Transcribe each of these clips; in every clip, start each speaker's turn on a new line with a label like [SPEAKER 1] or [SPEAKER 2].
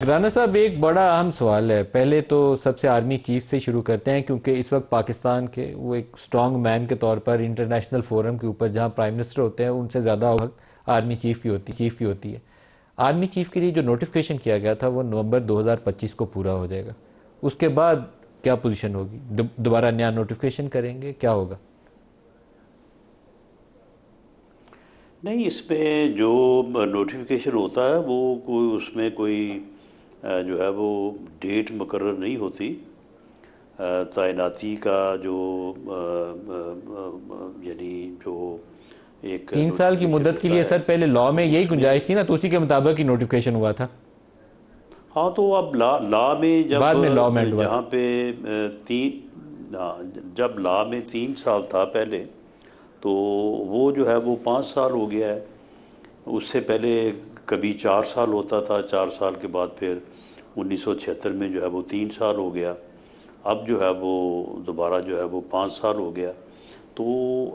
[SPEAKER 1] राना साहब, एक बड़ा अहम सवाल है। पहले तो सबसे आर्मी चीफ से शुरू करते हैं, क्योंकि इस वक्त पाकिस्तान के वो एक स्ट्रांग मैन के तौर पर इंटरनेशनल फोरम के ऊपर जहां प्राइम मिनिस्टर होते हैं उनसे ज़्यादा वक्त आर्मी चीफ की होती है। आर्मी चीफ के लिए जो नोटिफिकेशन किया गया था वो नवंबर 2025 को पूरा हो जाएगा। उसके बाद क्या पोजीशन होगी? दोबारा नया नोटिफिकेशन करेंगे? क्या होगा?
[SPEAKER 2] नहीं, इसमें जो नोटिफिकेशन होता है वो कोई उसमें कोई जो है वो डेट मुकर्रर नहीं होती। तैनाती का जो यानी जो एक
[SPEAKER 1] 3 साल की
[SPEAKER 2] नोटिफिकेशन
[SPEAKER 1] मुद्दत के
[SPEAKER 2] होता
[SPEAKER 1] लिए
[SPEAKER 2] है
[SPEAKER 1] सर पहले लॉ
[SPEAKER 2] तो
[SPEAKER 1] में यही
[SPEAKER 2] उसमें
[SPEAKER 1] गुंजाइश थी ना, तो उसी के मुताबिक ही नोटिफिकेशन हुआ था।
[SPEAKER 2] हाँ, तो अब ला में जब
[SPEAKER 1] बाद में लॉ में हुआ
[SPEAKER 2] जहाँ
[SPEAKER 1] था।
[SPEAKER 2] पे तीन जब ला में 3 साल था पहले, तो वो जो है वो 5 साल हो गया है। उससे पहले कभी 4 साल होता था, 4 साल के बाद फिर 1976 में जो है वो 3 साल हो गया। अब जो है वो दोबारा जो है वो 5 साल हो गया। तो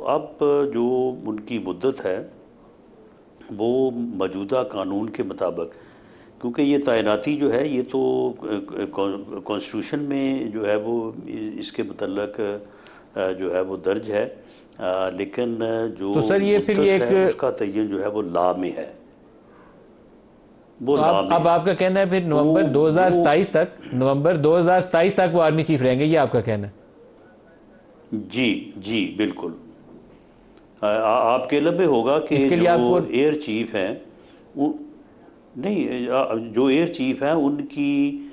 [SPEAKER 2] अब जो उनकी मुद्दत है वो मौजूदा कानून के मुताबिक, क्योंकि ये तैनाती जो है ये तो कॉन्स्टिट्यूशन में जो है वो इसके मतलब जो है वो दर्ज है। लेकिन जो
[SPEAKER 1] तो सर ये फिर ये
[SPEAKER 2] मुद्दत
[SPEAKER 1] एक,
[SPEAKER 2] है उसका तयन जो है वो लॉ में है, वो
[SPEAKER 1] तो
[SPEAKER 2] लॉ में
[SPEAKER 1] अब
[SPEAKER 2] है।
[SPEAKER 1] आपका कहना है फिर
[SPEAKER 2] तो
[SPEAKER 1] नवंबर 2027 तक वो आर्मी चीफ रहेंगे, ये आपका कहना है?
[SPEAKER 2] जी, जी बिल्कुल। आपके लबे होगा कि
[SPEAKER 1] इसके लिए
[SPEAKER 2] जो
[SPEAKER 1] आपको
[SPEAKER 2] एयर चीफ हैं वो, नहीं, जो एयर चीफ हैं उनकी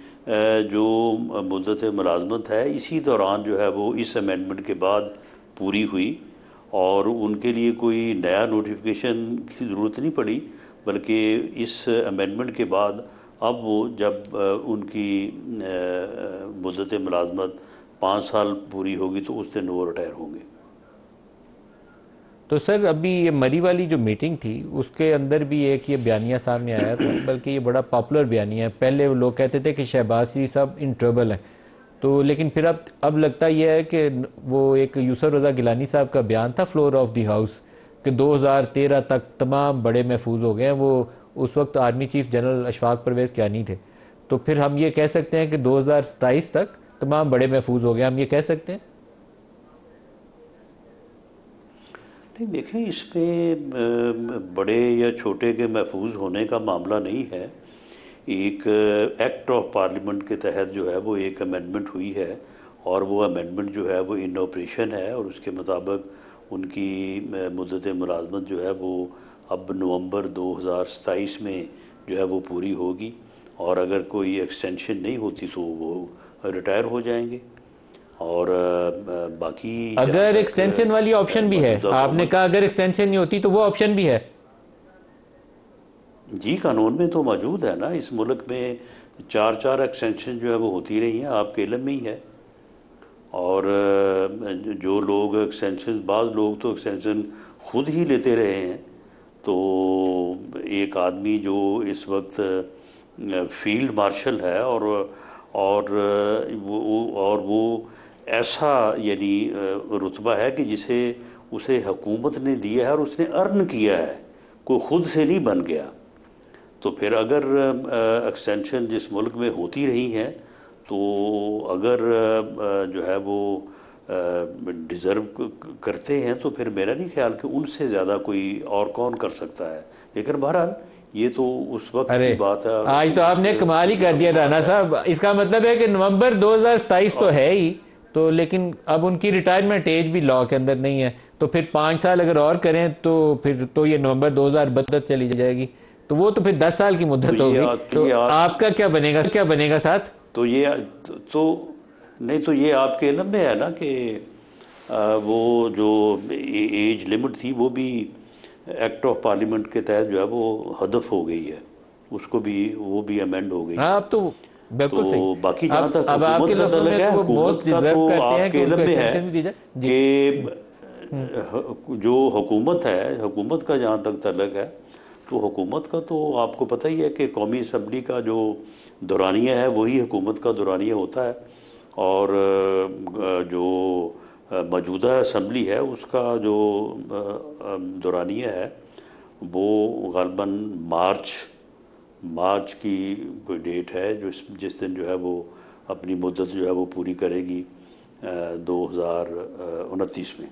[SPEAKER 2] जो मुद्दत मुलाजमत है इसी दौरान जो है वो इस अमेंडमेंट के बाद पूरी हुई, और उनके लिए कोई नया नोटिफिकेशन की ज़रूरत नहीं पड़ी। बल्कि इस अमेंडमेंट के बाद अब वो जब उनकी मुद्दत मुलाजमत 5 साल पूरी होगी तो उस दिन वो रिटायर होंगे।
[SPEAKER 1] तो सर अभी ये मरी वाली जो मीटिंग थी उसके अंदर भी एक ये बयानिया सामने आया था, बल्कि ये बड़ा पॉपुलर बयानिया है। पहले वो लोग कहते थे कि शहबाज शरीफ साहब इन ट्रबल हैं, तो लेकिन फिर अब लगता यह है कि वो एक यूसुफ रजा गिलानी साहब का बयान था फ्लोर ऑफ द हाउस कि 2013 तक तमाम बड़े महफूज हो गए हैं। वो उस वक्त army chief general Ashfaq Parvez Kayani थे। तो फिर हम ये कह सकते हैं कि 2027 तक तमाम बड़े महफूज हो गए, हम ये कह सकते हैं?
[SPEAKER 2] नहीं, देखें, इसमें बड़े या छोटे के महफूज होने का मामला नहीं है। एक एक्ट ऑफ पार्लियामेंट के तहत जो है वो एक अमेंडमेंट हुई है, और वो अमेंडमेंट जो है वो इन ऑपरेशन है, और उसके मुताबिक उनकी मुद्दत मुलाजमत जो है वो अब नवंबर 2027 में जो है वो पूरी होगी। और अगर कोई एक्सटेंशन नहीं होती तो वो रिटायर हो जाएंगे। और बाकी जहाँ
[SPEAKER 1] अगर
[SPEAKER 2] तक
[SPEAKER 1] एक्सटेंशन वाली ऑप्शन भी है,
[SPEAKER 2] मौजूदा
[SPEAKER 1] आपने
[SPEAKER 2] हुकूमत,
[SPEAKER 1] कहा अगर एक्सटेंशन नहीं होती तो वो ऑप्शन भी है।
[SPEAKER 2] जी कानून में तो मौजूद है ना। इस मुल्क में चार चार एक्सटेंशन जो है वो होती रही हैं, आपके इल्म में ही है। और जो लोग एक्सटेंशन, बाज़ लोग तो एक्सटेंशन खुद ही लेते रहे हैं। तो एक आदमी जो इस वक्त फील्ड मार्शल है, और वो ऐसा यानी रुतबा है कि जिसे उसे हुकूमत ने दिया है और उसने अर्न किया है, कोई खुद से नहीं बन गया। तो फिर अगर एक्सटेंशन जिस मुल्क में होती रही हैं, तो अगर जो है वो डिज़र्व करते हैं, तो फिर मेरा नहीं ख्याल कि उनसे ज़्यादा कोई और कौन कर सकता है। लेकिन बहरहाल ये तो उस वक्त
[SPEAKER 1] अरे,
[SPEAKER 2] की बात है और
[SPEAKER 1] आज तो
[SPEAKER 2] हुकूमत
[SPEAKER 1] आपने कमाल ही कर
[SPEAKER 2] का
[SPEAKER 1] दिया राना
[SPEAKER 2] मामला है।
[SPEAKER 1] साहब। इसका मतलब है कि नवंबर 2027 तो
[SPEAKER 2] और
[SPEAKER 1] है ही, तो लेकिन अब उनकी रिटायरमेंट एज भी लॉ के अंदर नहीं है। तो फिर 5 साल अगर और करें तो फिर तो ये नवंबर 2032 चली जाएगी। तो वो तो फिर 10 साल की
[SPEAKER 2] तो
[SPEAKER 1] मुद्दत हो
[SPEAKER 2] ये
[SPEAKER 1] गई।
[SPEAKER 2] तो
[SPEAKER 1] तो
[SPEAKER 2] ये
[SPEAKER 1] आपका क्या बनेगा साथ?
[SPEAKER 2] तो ये तो नहीं, तो ये आपके इल्म में है ना कि वो जो एज लिमिट थी वो भी एक्ट ऑफ पार्लियामेंट के तहत जो है वो हदफ हो गई है, उसको भी वो भी अमेंड हो गई
[SPEAKER 1] हाँ,
[SPEAKER 2] है।
[SPEAKER 1] अब तो बिल्कुल सही।
[SPEAKER 2] तो बाकी जहाँ तक
[SPEAKER 1] अब आपके
[SPEAKER 2] हुकूमत का
[SPEAKER 1] लफ्जों
[SPEAKER 2] तल्लक
[SPEAKER 1] में
[SPEAKER 2] है,
[SPEAKER 1] तो वो
[SPEAKER 2] हुकूमत
[SPEAKER 1] मोस्ट
[SPEAKER 2] का
[SPEAKER 1] डिजर्व
[SPEAKER 2] तो
[SPEAKER 1] करते हैं कि
[SPEAKER 2] आपके
[SPEAKER 1] उनको
[SPEAKER 2] इल्म में है
[SPEAKER 1] एक्सटेंशन भी दी जाए जी।
[SPEAKER 2] कि जो हुकूमत है, हुकूमत का जहाँ तक तल्लक है, तो हुकूमत का तो आपको पता ही है कि कौमी असम्बली का जो दौरानिया है वही हुकूमत का दौरानिया होता है। और जो मौजूदा असम्बली है उसका जो दौरानिया है वो ग़ालिबन मार्च मार्च की कोई डेट है जो जिस दिन जो है वो अपनी मुद्दत जो है वो पूरी करेगी 2029 में।